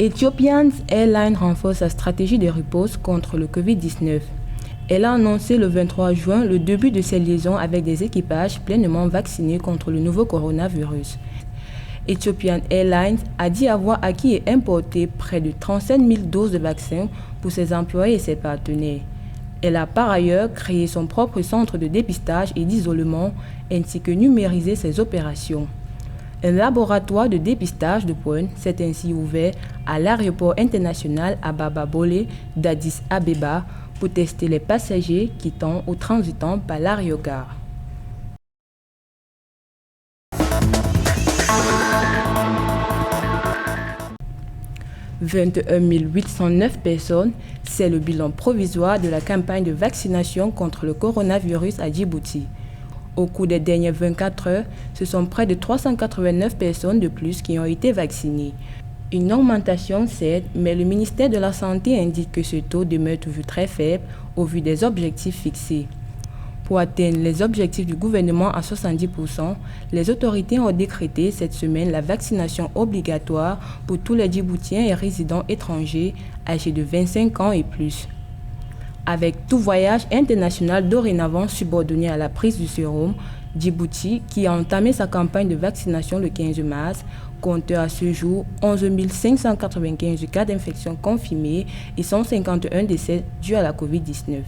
Ethiopian Airlines renforce sa stratégie de riposte contre le Covid-19. Elle a annoncé le 23 juin le début de ses liaisons avec des équipages pleinement vaccinés contre le nouveau coronavirus. Ethiopian Airlines a dit avoir acquis et importé près de 37 000 doses de vaccins pour ses employés et ses partenaires. Elle a par ailleurs créé son propre centre de dépistage et d'isolement ainsi que numérisé ses opérations. Un laboratoire de dépistage de pointe s'est ainsi ouvert à l'aéroport international Ababa Bole d'Addis Abeba pour tester les passagers quittant ou transitant par l'aérogare. « 21 809 personnes, c'est le bilan provisoire de la campagne de vaccination contre le coronavirus à Djibouti. Au cours des dernières 24 heures, ce sont près de 389 personnes de plus qui ont été vaccinées. Une augmentation certes, mais le ministère de la Santé indique que ce taux demeure toujours très faible au vu des objectifs fixés. Pour atteindre les objectifs du gouvernement à 70%, les autorités ont décrété cette semaine la vaccination obligatoire pour tous les Djiboutiens et résidents étrangers âgés de 25 ans et plus. Avec tout voyage international dorénavant subordonné à la prise du sérum, Djibouti, qui a entamé sa campagne de vaccination le 15 mars, compte à ce jour 11 595 cas d'infection confirmés et 151 décès dus à la Covid-19.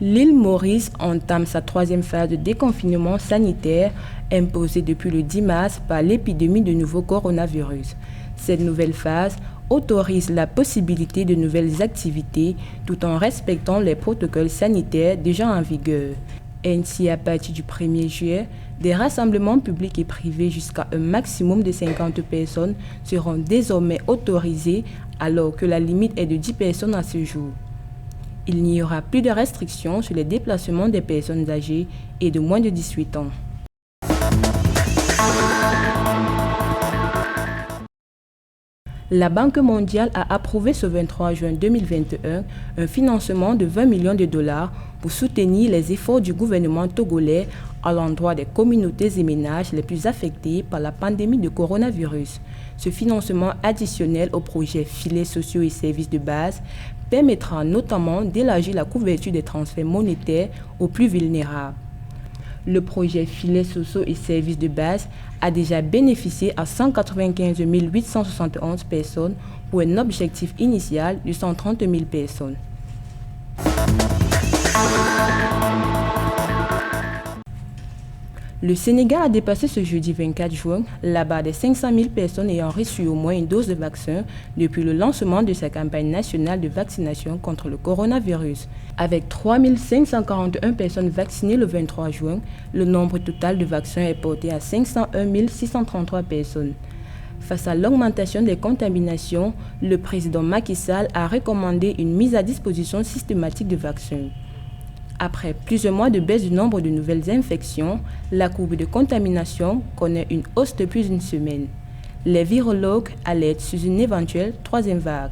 L'île Maurice entame sa troisième phase de déconfinement sanitaire imposée depuis le 10 mars par l'épidémie de nouveau coronavirus. Cette nouvelle phase autorise la possibilité de nouvelles activités tout en respectant les protocoles sanitaires déjà en vigueur. Ainsi, à partir du 1er juillet, des rassemblements publics et privés jusqu'à un maximum de 50 personnes seront désormais autorisés alors que la limite est de 10 personnes à ce jour. Il n'y aura plus de restrictions sur les déplacements des personnes âgées et de moins de 18 ans. La Banque mondiale a approuvé ce 23 juin 2021 un financement de 20 millions de dollars pour soutenir les efforts du gouvernement togolais à l'endroit des communautés et ménages les plus affectés par la pandémie de coronavirus. Ce financement additionnel au projet Filets sociaux et services de base permettra notamment d'élargir la couverture des transferts monétaires aux plus vulnérables. Le projet Filets sociaux et services de base a déjà bénéficié à 195 871 personnes pour un objectif initial de 130 000 personnes. Le Sénégal a dépassé ce jeudi 24 juin la barre des 500 000 personnes ayant reçu au moins une dose de vaccin depuis le lancement de sa campagne nationale de vaccination contre le coronavirus. Avec 3 541 personnes vaccinées le 23 juin, le nombre total de vaccins est porté à 501 633 personnes. Face à l'augmentation des contaminations, le président Macky Sall a recommandé une mise à disposition systématique de vaccins. Après plusieurs mois de baisse du nombre de nouvelles infections, la courbe de contamination connaît une hausse depuis une semaine. Les virologues alertent sur une éventuelle troisième vague.